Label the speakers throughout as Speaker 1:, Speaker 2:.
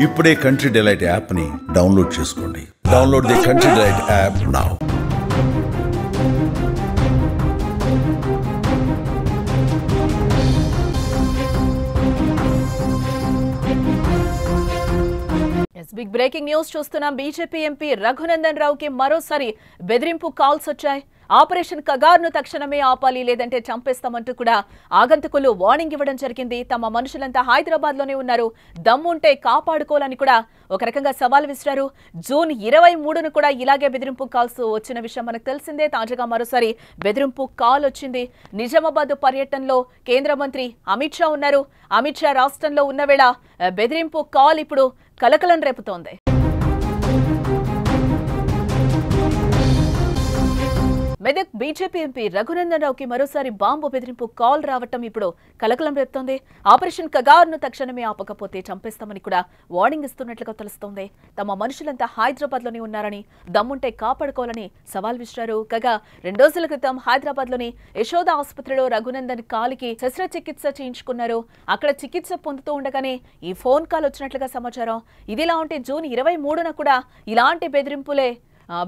Speaker 1: ఇప్పుడే Country Delight app ని download చేసుకోండి. Download the Country Delight app now.
Speaker 2: Big breaking news చూస్తున్నాం. BJP MP Raghunandan రావుకి మరోసారి బెదిరింపు కాల్స్ వచ్చాయి. ఆపరేషన్ కగార్ను తక్షణమే ఆపాలి, లేదంటే చంపేస్తామంటూ కూడా ఆగంతకులు వార్నింగ్ ఇవ్వడం జరిగింది. తమ మనుషులంతా హైదరాబాద్ లోనే ఉన్నారు, దమ్ముంటే కాపాడుకోవాలని కూడా ఒక రకంగా సవాల్ విసిరారు. జూన్ 23ను కూడా ఇలాగే బెదిరింపు కాల్స్ వచ్చిన విషయం మనకు తెలిసిందే. తాజాగా మరోసారి బెదిరింపు కాల్ వచ్చింది. నిజామాబాద్ పర్యటనలో కేంద్ర మంత్రి అమిత్ షా ఉన్నారు. అమిత్ షా రాష్ట్రంలో ఉన్న వేళ బెదిరింపు కాల్ ఇప్పుడు కలకలం రేపుతోంది. మెదక్ బీజేపీ ఎంపీ రఘునందన్ రావుకి మరోసారి బాంబు బెదిరింపు కాల్ రావటం ఇప్పుడు కలకలం రేపుతోంది. ఆపరేషన్ కగార్ను తక్షణమే ఆపకపోతే చంపేస్తామని కూడా వార్నింగ్ ఇస్తున్నట్లుగా తెలుస్తోంది. తమ మనుషులంతా హైదరాబాద్ లోనే ఉన్నారని, దమ్ముంటే కాపాడుకోవాలని సవాల్ విసిరారు. కాగా 2 రోజుల క్రితం హైదరాబాద్ లోని యశోద ఆసుపత్రిలో రఘునందన్ కాలికి శస్త్రచికిత్స చేయించుకున్నారు. అక్కడ చికిత్స పొందుతూ ఉండగానే ఈ ఫోన్ కాల్ వచ్చినట్లుగా సమాచారం. ఇదిలా ఉంటే జూన్ 23న కూడా ఇలాంటి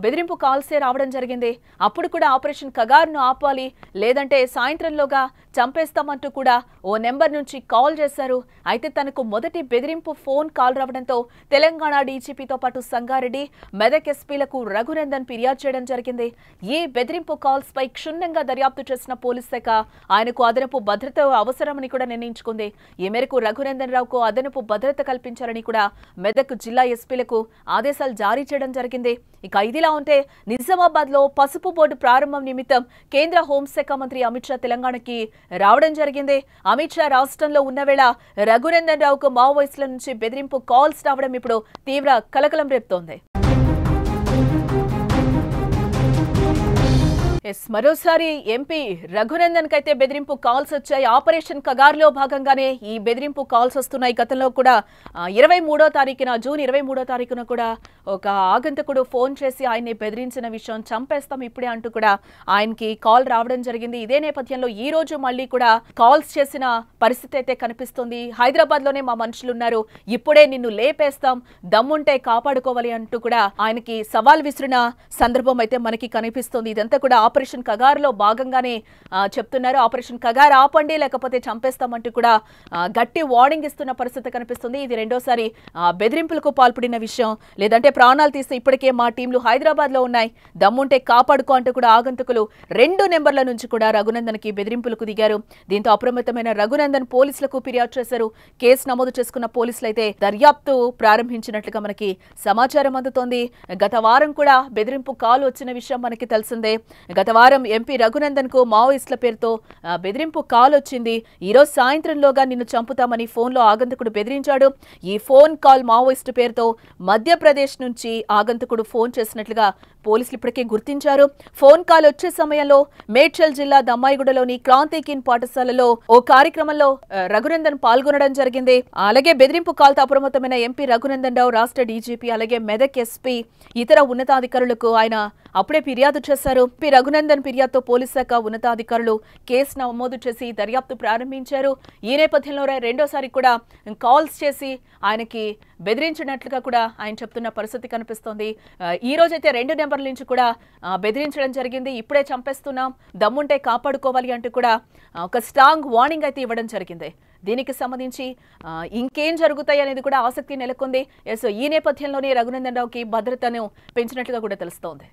Speaker 2: బెదిరింపు కాల్సే రావడం జరిగింది. అప్పుడు కూడా ఆపరేషన్ కగార్ను ఆపాలి, లేదంటే సాయంత్రంలోగా చంపేస్తామంటూ కూడా ఓ నెంబర్ నుంచి కాల్ చేశారు. అయితే తనకు మొదటి బెదిరింపు ఫోన్ కాల్ రావడంతో తెలంగాణ డీజీపీతో పాటు సంగారెడ్డి, మెదక్ ఎస్పీలకు రఘునందన్ ఫిర్యాదు చేయడం జరిగింది. ఈ బెదిరింపు కాల్స్ పై క్షుణ్ణంగా దర్యాప్తు చేసిన పోలీస్ శాఖ ఆయనకు అదనపు భద్రత అవసరమని కూడా నిర్ణయించుకుంది. ఈ మేరకు రఘునందన్ రావుకు అదనపు భద్రత కల్పించాలని కూడా మెదక్ జిల్లా ఎస్పీలకు ఆదేశాలు జారీ చేయడం జరిగింది. ఇక ఇదిలా ఉంటే నిజామాబాద్ లో పసుపు బోర్డు ప్రారంభం నిమిత్తం కేంద్ర హోంశాఖ మంత్రి అమిత్ షా తెలంగాణకి రావడం జరిగింది. అమిత్ షా రాష్ట్రంలో ఉన్న వేళ రఘునందన్ రావుకు మావోయిస్టుల నుంచి బెదిరింపు కాల్స్ రావడం ఇప్పుడు తీవ్ర కలకలం రేపుతోంది. మరోసారి ఎంపీ రఘునందన్ కైతే బెదిరింపు కాల్స్ వచ్చాయి. ఆపరేషన్ కగార్లో భాగంగానే ఈ బెదిరింపు కాల్స్ వస్తున్నాయి. గతంలో కూడా జూన్ 23వ తారీఖున కూడా ఒక ఆగంతకుడు ఫోన్ చేసి ఆయన్ని బెదిరించిన విషయం, చంపేస్తాం ఇప్పుడే అంటూ కూడా ఆయనకి కాల్ రావడం జరిగింది. ఇదే నేపథ్యంలో ఈ రోజు మళ్ళీ కూడా కాల్స్ చేసిన పరిస్థితి అయితే కనిపిస్తుంది. హైదరాబాద్ లోనే మా మనుషులు ఉన్నారు, ఇప్పుడే నిన్ను లేపేస్తాం, దమ్ముంటే కాపాడుకోవాలి అంటూ కూడా ఆయనకి సవాల్ విసిరిన సందర్భం అయితే మనకి కనిపిస్తుంది. ఇదంతా కూడా ఆపరేషన్ కగార్లో భాగంగానే చెప్తున్నారు. ఆపరేషన్ కగార్ ఆపండి, లేకపోతే చంపేస్తామంటూ కూడా గట్టి వార్నింగ్ ఇస్తున్న పరిస్థితి కనిపిస్తుంది. ఇది రెండోసారి బెదిరింపులకు పాల్పడిన విషయం, లేదంటే ప్రాణాలు తీస్తే ఇప్పటికే మా టీంలు హైదరాబాద్ లో ఉన్నాయి, దమ్ముంటే కాపాడుకో అంటూ కూడా ఆగంతకులు 2 నెంబర్ల నుంచి కూడా రఘునందన్ కి బెదిరింపులకు దిగారు. దీంతో అప్రమత్తమైన రఘునందన్ పోలీసులకు ఫిర్యాదు చేశారు. కేసు నమోదు చేసుకున్న పోలీసులు అయితే దర్యాప్తు ప్రారంభించినట్లుగా మనకి సమాచారం అందుతోంది. గత వారం కూడా బెదిరింపు కాల్ వచ్చిన విషయం మనకి తెలిసిందే. గత వారం ఎంపీ రఘునందన్ కు మావోయిస్టుల పేరుతో బెదిరింపు కాల్ వచ్చింది. ఈ రోజు సాయంత్రంలోగా నిన్ను చంపుతామని ఫోన్లో ఆగంతకుడు బెదిరించాడు. ఈ ఫోన్ కాల్ మావోయిస్టు పేరుతో మధ్యప్రదేశ్ నుంచి ఆగంతకుడు ఫోన్ చేసినట్లుగా పోలీసులు ఇప్పటికే గుర్తించారు. ఫోన్ కాల్ వచ్చే సమయంలో మేడ్చల్ జిల్లా దమ్మాయిగూడలోని క్రాంతికిన్ పాఠశాలలో ఓ కార్యక్రమంలో రఘునందన్ పాల్గొనడం జరిగింది. అలాగే బెదిరింపు కాల్తో అప్రమత్తమైన ఎంపీ రఘునందన్ రావు, రాష్ట్ర డీజీపీ, అలాగే మెదక్ ఎస్పీ, ఇతర ఉన్నతాధికారులకు ఆయన అప్పుడే ఫిర్యాదు చేశారు. పి రఘునందన్ ఫిర్యాదుతో పోలీస్ శాఖ ఉన్నతాధికారులు కేసు నమోదు చేసి దర్యాప్తు ప్రారంభించారు. ఈ నేపథ్యంలో రెండోసారి కూడా కాల్స్ చేసి ఆయనకి బెదిరించినట్లుగా కూడా ఆయన చెప్తున్న పరిస్థితి కనిపిస్తోంది. ఈ రోజైతే 2 నెంబర్ల నుంచి కూడా బెదిరించడం జరిగింది. ఇప్పుడే చంపేస్తున్నాం, దమ్ముంటే కాపాడుకోవాలి అంటూ కూడా ఒక స్ట్రాంగ్ వార్నింగ్ అయితే ఇవ్వడం జరిగింది. దీనికి సంబంధించి ఇంకేం జరుగుతాయి అనేది కూడా ఆసక్తి నెలకొంది. ఈ నేపథ్యంలోనే రఘునందన్ రావుకి భద్రతను పెంచినట్లుగా కూడా తెలుస్తోంది.